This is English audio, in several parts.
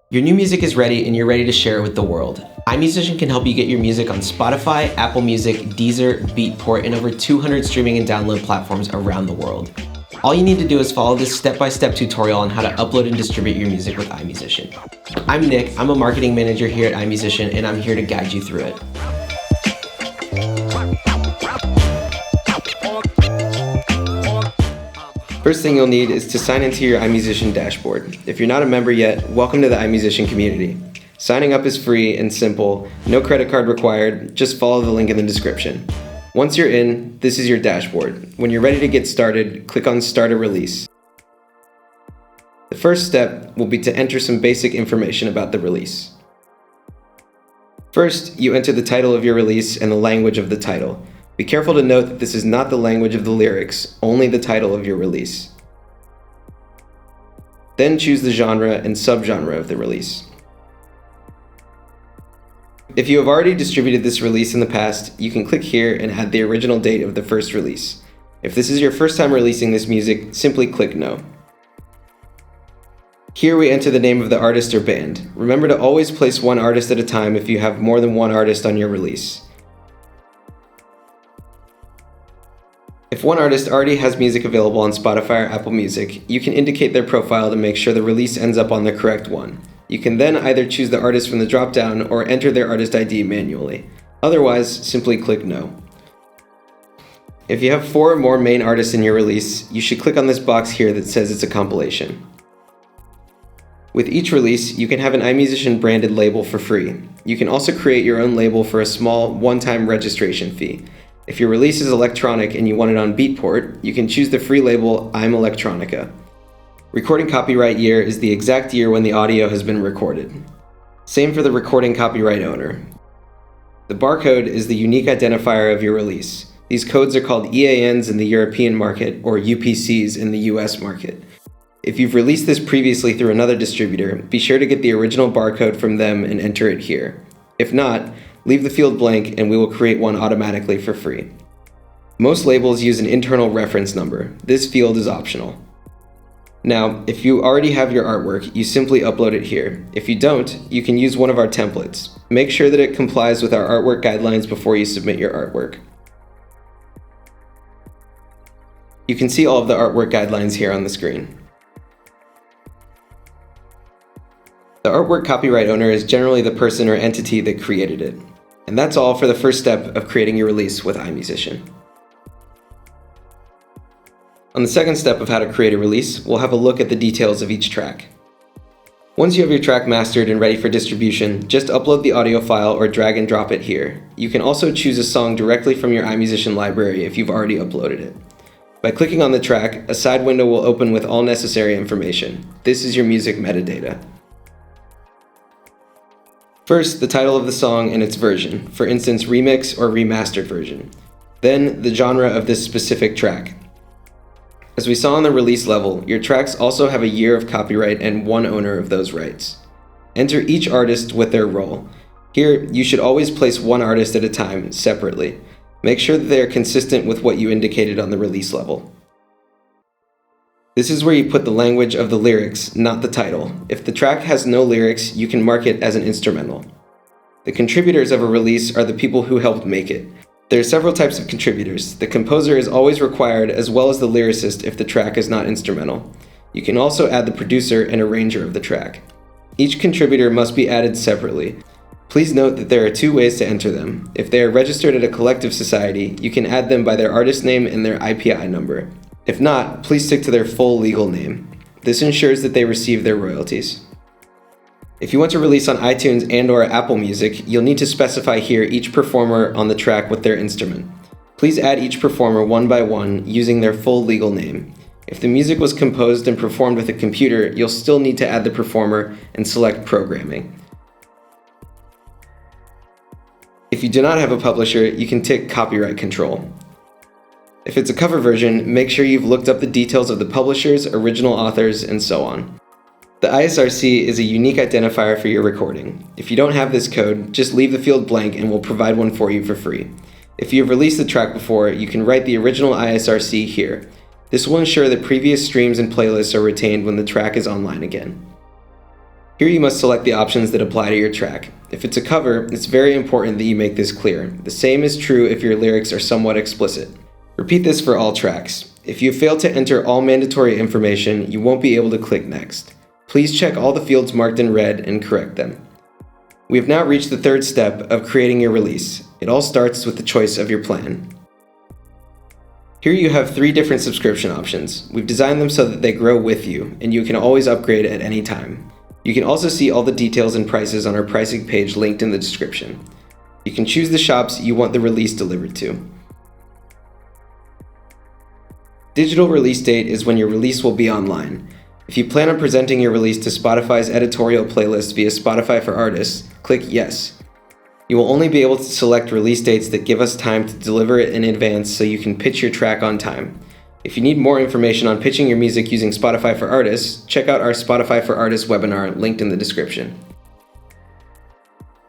Your new music is ready and you're ready to share it with the world. iMusician can help you get your music on Spotify, Apple Music, 𝐯𝐢𝐝, Beatport, and over 200 streaming and download platforms around the world. All you need to do is follow this step-by-step tutorial on how to upload and distribute your music with iMusician. I'm Nick, I'm a marketing manager here at iMusician, and I'm here to guide you through it. First thing you'll need is to sign into your iMusician dashboard. If you're not a member yet, welcome to the iMusician community. Signing up is free and simple, no credit card required, just follow the link in the description. Once you're in, this is your dashboard. When you're ready to get started, click on Start a Release. The first step will be to enter some basic information about the release. First, you enter the title of your release and the language of the title. Be careful to note that this is not the language of the lyrics, only the title of your release. Then choose the genre and subgenre of the release. If you have already distributed this release in the past, you can click here and add the original date of the first release. If this is your first time releasing this music, simply click No. Here we enter the name of the artist or band. Remember to always place one artist at a time if you have more than one artist on your release. If one artist already has music available on Spotify or Apple Music, you can indicate their profile to make sure the release ends up on the correct one. You can then either choose the artist from the drop-down or enter their artist ID manually. Otherwise, simply click No. If you have 4 or more main artists in your release, you should click on this box here that says it's a compilation. With each release, you can have an iMusician branded label for free. You can also create your own label for a small, one-time registration fee. If your release is electronic and you want it on Beatport, you can choose the free label I'm Electronica. Recording copyright year is the exact year when the audio has been recorded. Same for the recording copyright owner. The barcode is the unique identifier of your release. These codes are called EANs in the European market or UPCs in the US market. If you've released this previously through another distributor, be sure to get the original barcode from them and enter it here. If not, leave the field blank and we will create one automatically for free. Most labels use an internal reference number. This field is optional. Now, if you already have your artwork, you simply upload it here. If you don't, you can use one of our templates. Make sure that it complies with our artwork guidelines before you submit your artwork. You can see all of the artwork guidelines here on the screen. The artwork copyright owner is generally the person or entity that created it. And that's all for the first step of creating your release with iMusician. On the second step of how to create a release, we'll have a look at the details of each track. Once you have your track mastered and ready for distribution, just upload the audio file or drag and drop it here. You can also choose a song directly from your iMusician library if you've already uploaded it. By clicking on the track, a side window will open with all necessary information. This is your music metadata. First, the title of the song and its version, for instance remix or remastered version. Then, the genre of this specific track. As we saw on the release level, your tracks also have a year of copyright and one owner of those rights. Enter each artist with their role. Here, you should always place one artist at a time, separately. Make sure that they are consistent with what you indicated on the release level. This is where you put the language of the lyrics, not the title. If the track has no lyrics, you can mark it as an instrumental. The contributors of a release are the people who helped make it. There are several types of contributors. The composer is always required, as well as the lyricist if the track is not instrumental. You can also add the producer and arranger of the track. Each contributor must be added separately. Please note that there are 2 ways to enter them. If they are registered at a collective society, you can add them by their artist name and their IPI number. If not, please stick to their full legal name. This ensures that they receive their royalties. If you want to release on iTunes and/or Apple Music, you'll need to specify here each performer on the track with their instrument. Please add each performer one by one using their full legal name. If the music was composed and performed with a computer, you'll still need to add the performer and select Programming. If you do not have a publisher, you can tick Copyright Control. If it's a cover version, make sure you've looked up the details of the publishers, original authors, and so on. The ISRC is a unique identifier for your recording. If you don't have this code, just leave the field blank and we'll provide one for you for free. If you have released the track before, you can write the original ISRC here. This will ensure that previous streams and playlists are retained when the track is online again. Here you must select the options that apply to your track. If it's a cover, it's very important that you make this clear. The same is true if your lyrics are somewhat explicit. Repeat this for all tracks. If you fail to enter all mandatory information, you won't be able to click next. Please check all the fields marked in red and correct them. We have now reached the third step of creating your release. It all starts with the choice of your plan. Here you have 3 different subscription options. We've designed them so that they grow with you, and you can always upgrade at any time. You can also see all the details and prices on our pricing page linked in the description. You can choose the shops you want the release delivered to. Digital release date is when your release will be online. If you plan on presenting your release to Spotify's editorial playlist via Spotify for Artists, click Yes. You will only be able to select release dates that give us time to deliver it in advance so you can pitch your track on time. If you need more information on pitching your music using Spotify for Artists, check out our Spotify for Artists webinar linked in the description.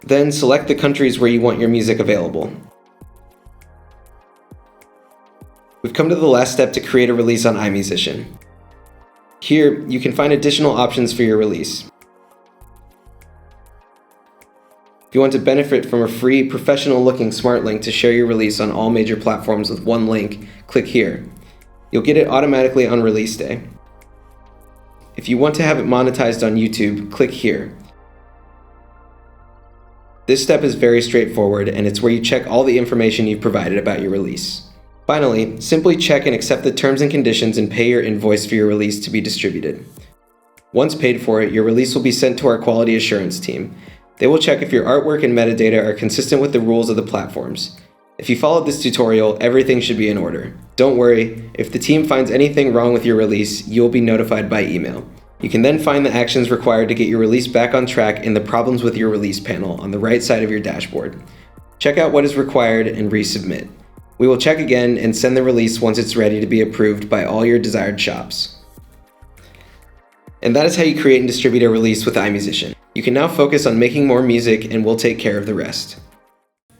Then select the countries where you want your music available. We've come to the last step to create a release on iMusician. Here, you can find additional options for your release. If you want to benefit from a free, professional-looking smart link to share your release on all major platforms with one link, click here. You'll get it automatically on release day. If you want to have it monetized on YouTube, click here. This step is very straightforward, and it's where you check all the information you've provided about your release. Finally, simply check and accept the terms and conditions and pay your invoice for your release to be distributed. Once paid for it, your release will be sent to our quality assurance team. They will check if your artwork and metadata are consistent with the rules of the platforms. If you followed this tutorial, everything should be in order. Don't worry, if the team finds anything wrong with your release, you will be notified by email. You can then find the actions required to get your release back on track in the Problems with Your Release panel on the right side of your dashboard. Check out what is required and resubmit. We will check again and send the release once it's ready to be approved by all your desired shops. And that is how you create and distribute a release with iMusician. You can now focus on making more music, and we'll take care of the rest.